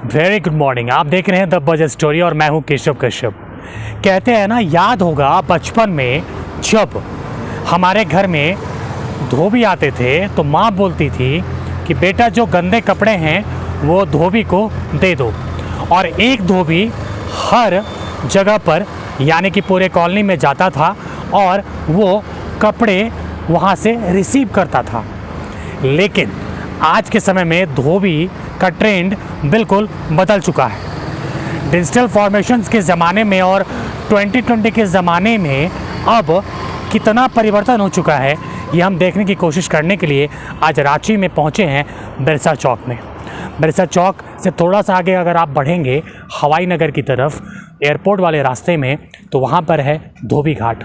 Very good morning. आप देख रहे हैं द बजट स्टोरी और मैं हूं केशव कश्यप। कहते हैं ना, याद होगा बचपन में जब हमारे घर में धोबी आते थे तो माँ बोलती थी कि बेटा जो गंदे कपड़े हैं वो धोबी को दे दो, और एक धोबी हर जगह पर यानी कि पूरे कॉलोनी में जाता था और वो कपड़े वहाँ से रिसीव करता था। लेकिन आज के समय में धोबी का ट्रेंड बिल्कुल बदल चुका है। डिजिटल फॉर्मेशंस के ज़माने में और 2020 के ज़माने में अब कितना परिवर्तन हो चुका है, ये हम देखने की कोशिश करने के लिए आज रांची में पहुँचे हैं बिरसा चौक में। बिरसा चौक से थोड़ा सा आगे अगर आप बढ़ेंगे हवाई नगर की तरफ एयरपोर्ट वाले रास्ते में, तो वहाँ पर है धोबी घाट,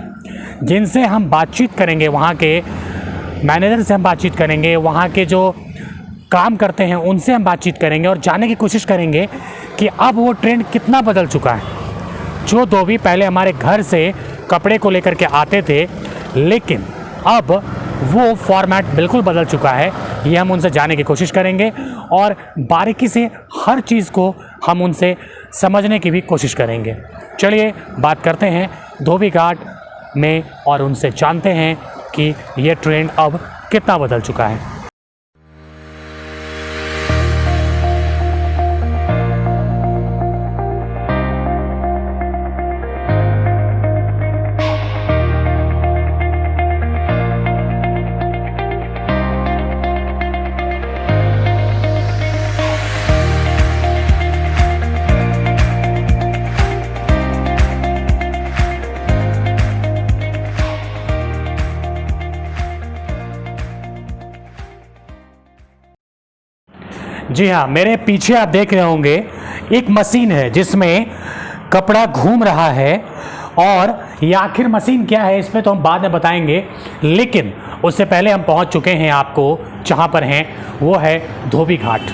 जिनसे हम बातचीत करेंगे। वहाँ के मैनेजर से हम बातचीत करेंगे, वहाँ के जो काम करते हैं उनसे हम बातचीत करेंगे और जानने की कोशिश करेंगे कि अब वो ट्रेंड कितना बदल चुका है। जो धोबी पहले हमारे घर से कपड़े को लेकर के आते थे, लेकिन अब वो फॉर्मेट बिल्कुल बदल चुका है। ये हम उनसे जानने की कोशिश करेंगे और बारीकी से हर चीज़ को हम उनसे समझने की भी कोशिश करेंगे। चलिए बात करते हैं धोबी घाट में और उनसे जानते हैं कि ये ट्रेंड अब कितना बदल चुका है। जी हाँ, मेरे पीछे आप देख रहे होंगे एक मशीन है जिसमें कपड़ा घूम रहा है, और ये आखिर मशीन क्या है इस पे तो हम बाद में बताएंगे। लेकिन उससे पहले हम पहुंच चुके हैं आपको जहां पर हैं, वो है धोबी घाट।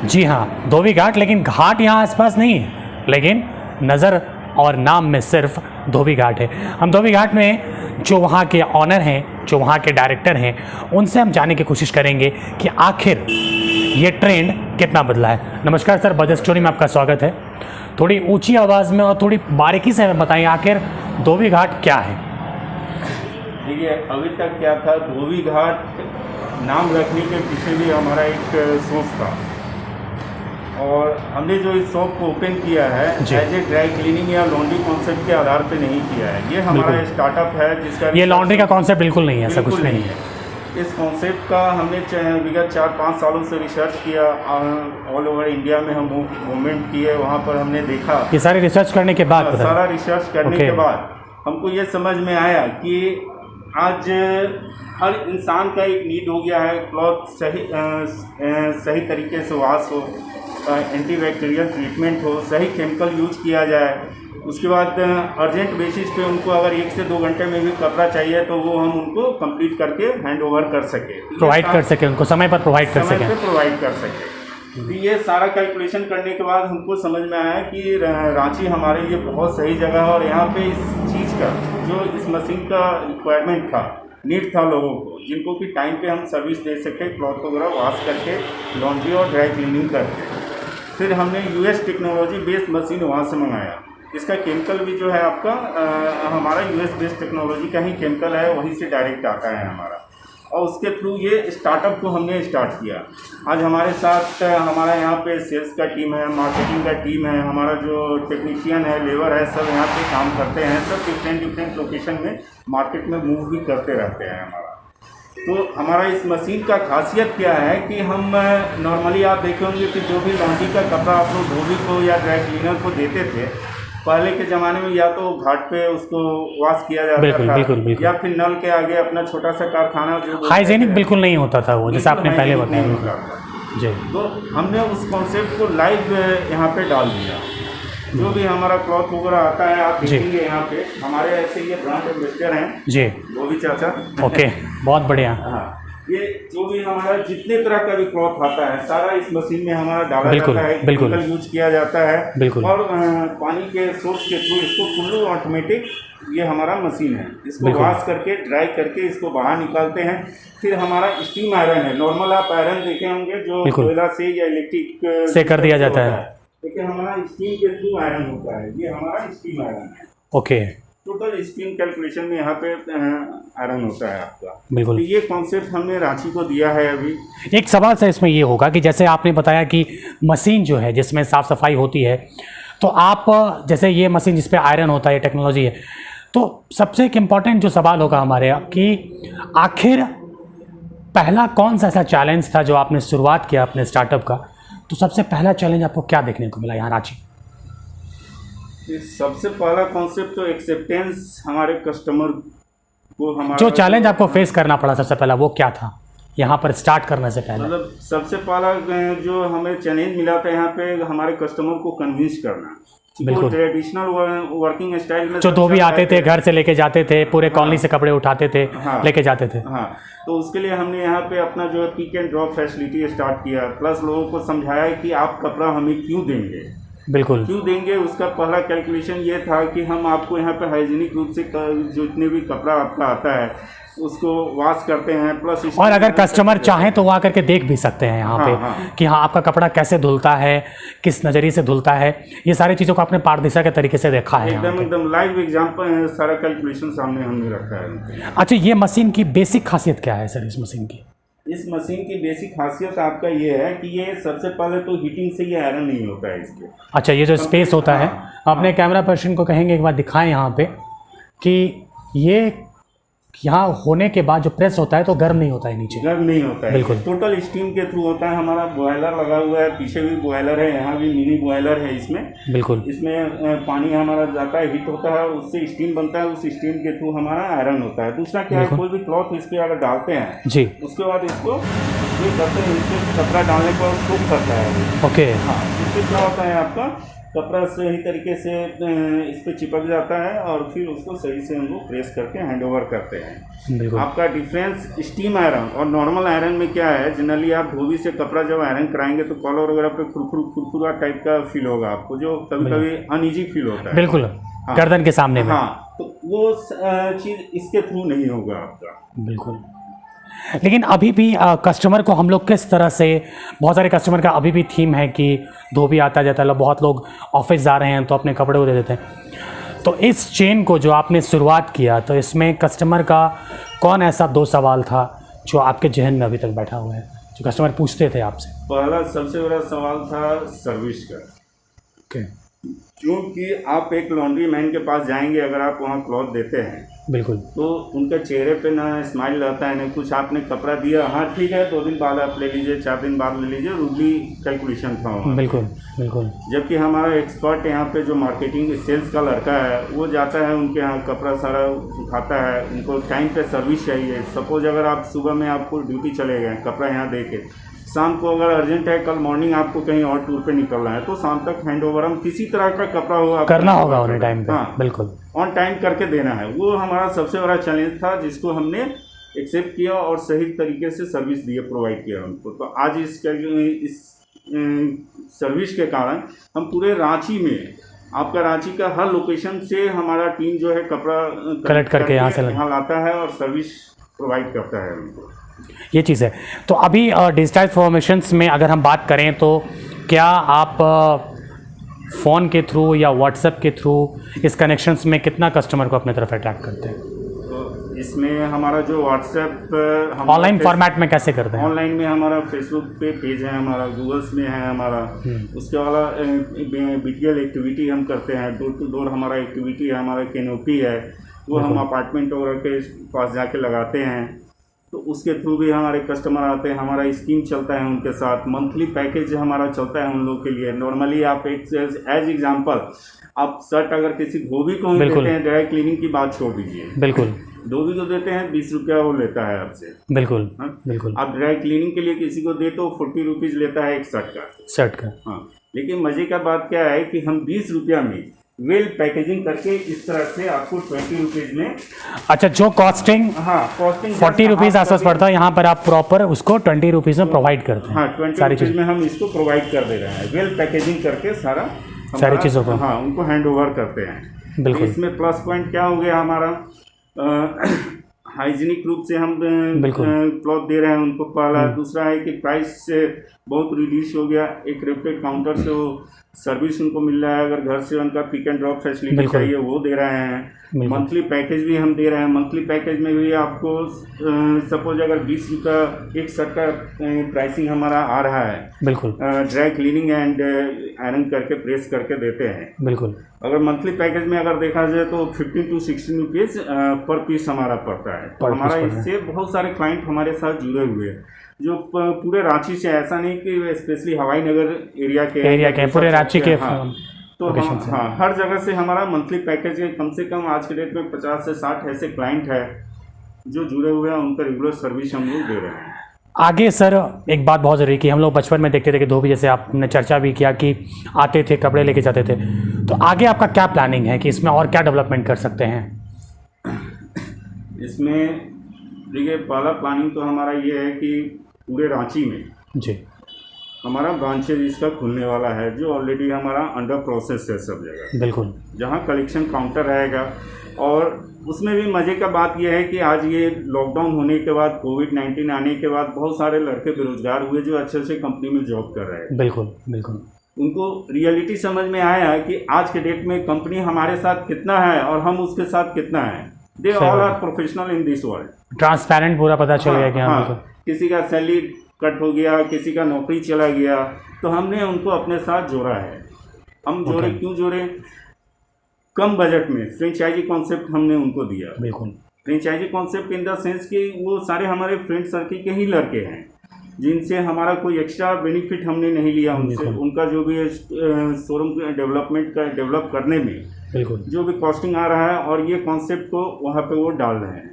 जी हाँ, धोबी घाट, लेकिन घाट यहाँ आसपास नहीं है, लेकिन नज़र और नाम में सिर्फ धोबी घाट है। हम धोबी घाट में जो वहाँ के ऑनर हैं, जो वहाँ के डायरेक्टर हैं, उनसे हम जानने की कोशिश करेंगे कि आखिर ये ट्रेंड कितना बदला है। नमस्कार सर, बजट स्टोरी में आपका स्वागत है। थोड़ी ऊंची आवाज़ में और थोड़ी बारीकी से हमें बताइए आखिर धोबी घाट क्या है। देखिए, अभी तक क्या था, धोबी घाट नाम रखने के पीछे भी हमारा एक सोच था, और हमने जो इस शॉप को ओपन किया है एज ए ड्राई क्लीनिंग या लॉन्ड्री कॉन्सेप्ट के आधार पे नहीं किया है। ये हमारा स्टार्टअप है जिसका ये लॉन्ड्री का कॉन्सेप्ट बिल्कुल नहीं है, ऐसा कुछ नहीं है। इस कॉन्सेप्ट का हमने विगत 4-5 सालों से रिसर्च किया। ऑल ओवर इंडिया में हम मूवमेंट किए, वहाँ पर हमने देखा। ये सारे रिसर्च करने के बाद सारा रिसर्च करने के बाद हमको ये समझ में आया कि आज हर इंसान का एक नीड हो गया है, क्लॉथ सही तरीके से वॉश हो, एंटीबैक्टीरियल ट्रीटमेंट हो, सही केमिकल यूज किया जाए। उसके बाद अर्जेंट बेसिस पे उनको अगर 1 से 2 घंटे में भी कपड़ा चाहिए तो वो हम उनको कंप्लीट करके हैंड ओवर कर सके, प्रोवाइड कर सके, उनको समय पर प्रोवाइड कर सके, प्रोवाइड कर सके। तो ये सारा कैलकुलेशन करने के बाद हमको समझ में आया कि रांची हमारे लिए बहुत सही जगह है, और यहाँ पे इस चीज़ का जो इस मशीन का रिक्वायरमेंट था, नीड था लोगों को, जिनको कि टाइम पे हम सर्विस दे सके, क्लॉथ वगैरह वॉश करके, लॉन्ड्री और ड्राई क्लीनिंग करके। फिर हमने US टेक्नोलॉजी बेस्ड मशीन वहाँ से मंगाया। इसका केमिकल भी जो है आपका हमारा US बेस्ड टेक्नोलॉजी का ही केमिकल है, वहीं से डायरेक्ट आता है हमारा, और उसके थ्रू ये स्टार्टअप को हमने स्टार्ट किया। आज हमारे साथ हमारा यहाँ पे सेल्स का टीम है, मार्केटिंग का टीम है, हमारा जो टेक्नीशियन है, लेबर है, सब यहाँ पे काम करते हैं। सब डिफरेंट लोकेशन में मार्केट में मूव भी करते रहते हैं हमारा। तो हमारा इस मशीन का खासियत क्या है कि हम नॉर्मली आप देखे होंगे कि जो भी लॉन्ड्री का कपड़ा आप लोग धोबी को या ड्राई क्लीनर को देते थे, पहले के ज़माने में या तो घाट पे उसको वॉश किया जाता था, बिल्कुल। या फिर नल के आगे अपना छोटा सा कारखाना जो हाइजीनिक बिल्कुल नहीं होता था वो, जैसे आपने पहले बताया जी। तो हमने उस कॉन्सेप्ट को लाइव यहाँ पे डाल दिया। जो भी हमारा क्लॉथ वगैरह आता है, आप देखेंगे यहाँ पे हमारे ऐसे ये ब्रांड एम्बेसडर हैं जी, धोबी चाचा। ओके, बहुत बढ़िया। हाँ, ये जो भी हमारा जितने तरह का भी क्लॉथ आता है सारा इस मशीन में हमारा डाला जाता है, केमिकल यूज किया जाता है, और पानी के सोर्स के थ्रू इसको फुल्ली ऑटोमेटिक ये हमारा मशीन है। इसको वॉश करके ड्राई करके इसको बाहर निकालते हैं। फिर हमारा स्टीम आयरन है। नॉर्मल आप आयरन देखे होंगे जो कोयला से या इलेक्ट्रिक से कर दिया जाता है, देखिए हमारा स्टीम के थ्रू आयरन होता है, ये हमारा स्टीम आयरन है। ओके, टोटल स्टीम कैलकुलेशन में यहाँ पे आयरन होता है आपका। बिल्कुल। तो ये कॉन्सेप्ट हमने रांची को दिया है अभी। एक सवाल से इसमें ये होगा कि जैसे आपने बताया कि मशीन जो है जिसमें साफ़ सफाई होती है, तो आप जैसे ये मशीन जिस पे आयरन होता है, ये टेक्नोलॉजी है, तो सबसे एक इम्पॉर्टेंट जो सवाल होगा हमारे यहाँ कि आखिर पहला कौन सा ऐसा चैलेंज था जो आपने शुरुआत किया अपने स्टार्टअप का, तो सबसे पहला चैलेंज आपको क्या देखने को मिला यहाँ रांची? सबसे पहला कॉन्सेप्ट तो एक्सेप्टेंस हमारे कस्टमर को, हमारा जो चैलेंज आपको फेस करना पड़ा सबसे पहला वो क्या था यहाँ पर स्टार्ट करने से पहले? मतलब सबसे पहला जो हमें चैलेंज मिला था यहाँ पे हमारे कस्टमर को कन्विंस करना। बिल्कुल। ट्रेडिशनल वर्किंग स्टाइल में जो धोबी आते थे, घर से लेके जाते थे, पूरे कॉलोनी से कपड़े उठाते थे, हाँ, लेके जाते थे। हाँ, तो उसके लिए हमने यहाँ पे अपना जो है pick and drop facility start किया, प्लस लोगों को समझाया कि आप कपड़ा हमें क्यों देंगे, बिल्कुल क्यों देंगे। उसका पहला कैलकुलेशन ये था कि हम आपको यहाँ पे हाइजीनिक रूप से जितने भी कपड़ा आपका आता है उसको वॉश करते हैं, प्लस और अगर कस्टमर चाहें तो वो आकर के देख भी सकते हैं यहाँ पे हाँ। कि हाँ आपका कपड़ा कैसे धुलता है, किस नज़रिए से धुलता है, ये सारी चीज़ों को आपने पारदर्शिता के तरीके से देखा है यहाँ पे। एकदम लाइव एग्जांपल सारा कैलकुलेशन सामने हमने रखा है। अच्छा, ये मशीन की बेसिक खासियत क्या है सर? इस मशीन की की बेसिक खासियत आपका ये है कि ये सबसे पहले तो हीटिंग से ये आयरन नहीं होता है इसके। अच्छा, ये जो स्पेस होता है, हाँ, अपने कैमरा पर्सन को कहेंगे एक बार दिखाएं यहाँ पे कि ये यहाँ होने के बाद जो प्रेस होता है तो गर्म नहीं होता है, नीचे गर्म नहीं होता है, बिल्कुल टोटल स्टीम के थ्रू होता है। हमारा बॉयलर लगा हुआ है, पीछे भी बॉयलर है, यहाँ भी मिनी बॉयलर है इसमें। बिल्कुल, इसमें पानी हमारा जाता है, हीट होता है, उससे स्टीम बनता है, उस स्टीम के थ्रू हमारा आयरन होता है। दूसरा क्या है, कोई भी क्लॉथ इस पर अगर डालते हैं जी, उसके बाद इसको ये करते हैं, इसके कपड़ा डालने पर सूख करता है। ओके, हाँ, इससे क्या होता है आपका कपड़ा सही तरीके से इस पर चिपक जाता है और फिर उसको सही से हम लोग प्रेस करके हैंड ओवर करते हैं। आपका डिफरेंस स्टीम आयरन और नॉर्मल आयरन में क्या है, जनरली आप धोबी से कपड़ा जब आयरन कराएंगे तो कॉलर वगैरह पे खुरखुरा टाइप का फील होगा आपको, जो कभी कभी अनईजी फील होता है। बिल्कुल, हाँ, गर्दन के सामने में। हाँ, तो वो चीज़ इसके थ्रू नहीं होगा आपका। बिल्कुल। लेकिन अभी भी कस्टमर को हम लोग किस तरह से, बहुत सारे कस्टमर का अभी भी थीम है कि धोबी आता जाता है, बहुत लोग ऑफिस जा रहे हैं तो अपने कपड़े को दे देते हैं। तो इस चेन को जो आपने शुरुआत किया, तो इसमें कस्टमर का कौन ऐसा 2 सवाल था जो आपके जहन में अभी तक बैठा हुआ है, जो कस्टमर पूछते थे आपसे? पहला सबसे बड़ा सवाल था सर्विस का। ओके, क्योंकि आप एक लॉन्ड्री मैन के पास जाएंगे, अगर आप वहाँ क्लॉथ देते हैं बिल्कुल, तो उनके चेहरे पे ना स्माइल रहता है, ना कुछ। आपने कपड़ा दिया, हाँ ठीक है, 2 दिन बाद आप ले लीजिए, 4 दिन बाद ले लीजिए, रूडली कैलकुलेशन था वहाँ। बिल्कुल बिल्कुल। जबकि हमारा एक्सपर्ट यहाँ पे जो मार्केटिंग सेल्स का लड़का है वो जाता है उनके यहाँ, कपड़ा सारा उठाता है, उनको टाइम पे सर्विस चाहिए। सपोज अगर आप सुबह में आपको ड्यूटी चले गए, कपड़ा यहाँ दे के, शाम को अगर अर्जेंट है, कल मॉर्निंग आपको कहीं और टूर पे निकलना है, तो शाम तक हैंड ओवर हम किसी तरह का कपड़ा हो करना होगा उन्हें टाइम पे। हाँ, बिल्कुल ऑन टाइम करके देना है। वो हमारा सबसे बड़ा चैलेंज था, जिसको हमने एक्सेप्ट किया और सही तरीके से सर्विस दिए, प्रोवाइड किया उनको। तो आज इस सर्विस के कारण हम पूरे रांची में, आपका रांची का हर लोकेशन से हमारा टीम जो है कपड़ा कलेक्ट करके यहाँ लाता है और सर्विस प्रोवाइड करता है उनको। ये चीज़ है। तो अभी डिजिटल फॉर्मेशंस में अगर हम बात करें तो क्या आप फ़ोन के थ्रू या व्हाट्सएप के थ्रू इस कनेक्शंस में कितना कस्टमर को अपने तरफ अट्रैक्ट करते हैं? तो इसमें हमारा जो व्हाट्सएप ऑनलाइन फॉर्मेट में कैसे करते हैं? ऑनलाइन में हमारा फेसबुक पे पेज है, हमारा गूगल्स में है हमारा। उसके अलावा बीटीएल एक्टिविटी हम करते हैं, डोर टू डोर हमारा एक्टिविटी है, हमारा कैनोपी है, वो हम अपार्टमेंट वगैरह के पास जाके लगाते हैं। तो उसके थ्रू भी हमारे कस्टमर आते हैं, हमारा स्कीम चलता है उनके साथ, मंथली पैकेज हमारा चलता है उन लोग के लिए। नॉर्मली आप एक एज एग्जांपल, आप शर्ट अगर किसी धोबी को देते हैं, ड्राई क्लीनिंग की बात छोड़ दीजिए, बिल्कुल, धोबी को देते हैं 20 रुपया वो लेता है आपसे, बिल्कुल। हाँ? बिल्कुल। आप ड्राई क्लीनिंग के लिए किसी को दे तो 40 रुपीज़ लेता है एक शर्ट का। हाँ, लेकिन मज़े का बात क्या है कि हम 20 रुपया में वेल पैकेजिंग करके इस तरह से आपको 20 रुपीज़ में, अच्छा, जो कॉस्टिंग, हाँ, कॉस्टिंग 40 रुपीज़ आसपास पड़ता है, यहाँ पर आप प्रॉपर उसको 20 रुपीज़ में प्रोवाइड करते हैं। हाँ, 20 रुपीज़ में हम इसको प्रोवाइड कर दे रहे हैं, वेल पैकेजिंग करके सारी चीज़ों को, हाँ, उनको हैंड ओवर करते हैं। बिल्कुल। इसमें प्लस पॉइंट क्या हो गया हमारा, हाइजीनिक रूप से हम क्लॉथ दे रहे हैं उनको, पहला। दूसरा है कि प्राइस बहुत रिड्यूस हो गया। एक रेप्टेड काउंटर से वो सर्विस उनको मिल रहा है, अगर घर से उनका पिक एंड ड्रॉप फैसिलिटी बिल्कुल। चाहिए वो दे रहे हैं। मंथली पैकेज भी हम दे रहे हैं। मंथली पैकेज में भी आपको सपोज अगर 20 का एक शर्ट का प्राइसिंग हमारा आ रहा है, बिल्कुल ड्राई क्लीनिंग एंड आयरन करके प्रेस करके देते हैं। बिल्कुल। अगर मंथली पैकेज में अगर देखा जाए तो 15 to 16 रुपीज़ पर पीस हमारा पड़ता है। तो हमारा इससे बहुत सारे क्लाइंट हमारे साथ जुड़े हुए हैं जो पूरे रांची से, ऐसा नहीं कि स्पेशली हवाई नगर एरिया के पूरे रांची के। हाँ, तो हाँ हर जगह से हमारा मंथली पैकेज है। कम से कम आज के डेट में 50 से 60 ऐसे क्लाइंट है जो जुड़े हुए हैं, उनका रेगुलर सर्विस हम लोग दे रहे हैं। आगे सर एक बात बहुत ज़रूरी कि हम लोग बचपन में देखते थे कि धोबी, जैसे आपने चर्चा भी किया कि आते थे कपड़े लेके जाते थे, तो आगे आपका क्या प्लानिंग है कि इसमें और क्या डेवलपमेंट कर सकते हैं? इसमें देखिए, पहला प्लानिंग तो हमारा ये है कि पूरे रांची में जी हमारा ब्रांचेज इसका खुलने वाला है, जो ऑलरेडी हमारा अंडर प्रोसेस है सब जगह। बिल्कुल। जहाँ कलेक्शन काउंटर रहेगा, और उसमें भी मज़े का बात यह है कि आज ये लॉकडाउन होने के बाद, कोविड-19 आने के बाद बहुत सारे लड़के बेरोजगार हुए जो अच्छे अच्छे कंपनी में जॉब कर रहे हैं। बिल्कुल बिल्कुल। उनको रियलिटी समझ में आया कि आज के डेट में कंपनी हमारे साथ कितना है और हम उसके साथ कितना है। They all are professional in this world. Transparent पूरा पता चल गया कि हाँ, किसी का सैलरी कट हो गया, किसी का नौकरी चला गया, तो हमने उनको अपने साथ जोड़ा है। हम जोड़े क्यों जोड़े? कम बजट में फ्रेंचाइजी कॉन्सेप्ट हमने उनको दिया। बिल्कुल। Franchise concept in the sense कि वो सारे हमारे फ्रेंड सर्किल के ही लड़के हैं, जिनसे हमारा कोई एक्स्ट्रा बेनिफिट हमने नहीं लिया उनसे। उनका जो भी शोरूम डेवलप करने में बिल्कुल जो भी कॉस्टिंग आ रहा है, और ये कॉन्सेप्ट को वहाँ पे वो डाल रहे हैं।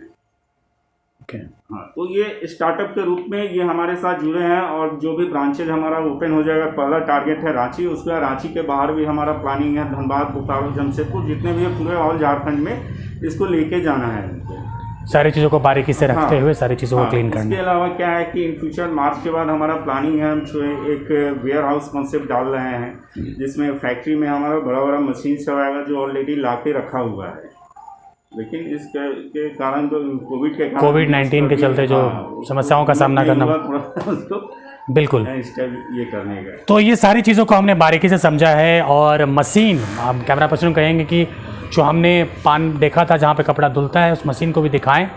हाँ, तो ये स्टार्टअप के रूप में ये हमारे साथ जुड़े हैं, और जो भी ब्रांचेज हमारा ओपन हो जाएगा, पहला टारगेट है रांची, उसके बाद रांची के बाहर भी हमारा प्लानिंग है। धनबाद, बोकारो, जमशेदपुर, जितने भी है पूरे ऑल झारखंड में इसको लेके जाना है इनको। सारी चीज़ों को बारीकी से रखते हुए सारी चीज़ों को क्लीन करना। इसके अलावा क्या है कि इन फ्यूचर मार्च के बाद हमारा प्लानिंग है, हम एक वेयर हाउस कॉन्सेप्ट डाल रहे हैं, जिसमें फैक्ट्री में हमारा बड़ा बड़ा मशीन सब आएगा जो ऑलरेडी ला के रखा हुआ है। लेकिन इसके कारण जो कोविड-19 के चलते जो समस्याओं का सामना करना, बिल्कुल ये करने का। तो ये सारी चीज़ों को हमने बारीकी से समझा है। और मशीन, आप कैमरा पर्सन कहेंगे कि जो हमने पान देखा था जहाँ पे कपड़ा धुलता है, उस मशीन को भी दिखाएं,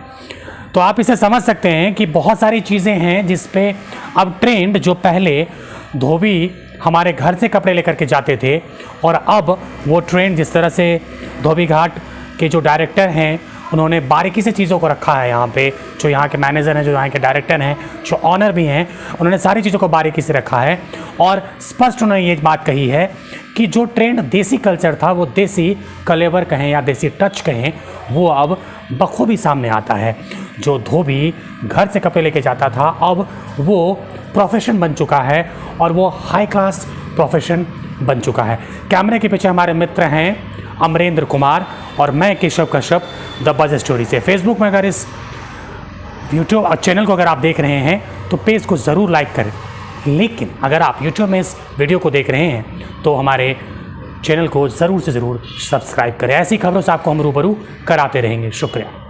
तो आप इसे समझ सकते हैं कि बहुत सारी चीज़ें हैं जिस पे अब ट्रेंड, जो पहले धोबी हमारे घर से कपड़े लेकर के जाते थे, और अब वो ट्रेंड जिस तरह से धोबी घाट के जो डायरेक्टर हैं उन्होंने बारीकी से चीज़ों को रखा है, यहाँ पे जो यहाँ के मैनेजर हैं, जो यहाँ के डायरेक्टर हैं, जो ऑनर भी हैं, उन्होंने सारी चीज़ों को बारीकी से रखा है। और स्पष्ट उन्होंने ये बात कही है कि जो ट्रेंड देसी कल्चर था, वो देसी कलेवर कहें या देसी टच कहें, वो अब बखूबी सामने आता है। जो धोबी घर से कपड़े लेके जाता था, अब वो प्रोफेशन बन चुका है, और वो हाई क्लास प्रोफेशन बन चुका है। कैमरे के पीछे हमारे मित्र हैं अमरेंद्र कुमार, और मैं केशव कश्यप, द बज स्टोरी से। फेसबुक में अगर इस यूट्यूब चैनल को अगर आप देख रहे हैं तो पेज को ज़रूर लाइक करें, लेकिन अगर आप यूट्यूब में इस वीडियो को देख रहे हैं तो हमारे चैनल को ज़रूर से ज़रूर सब्सक्राइब करें। ऐसी खबरों से आपको हम रूबरू कराते रहेंगे। शुक्रिया।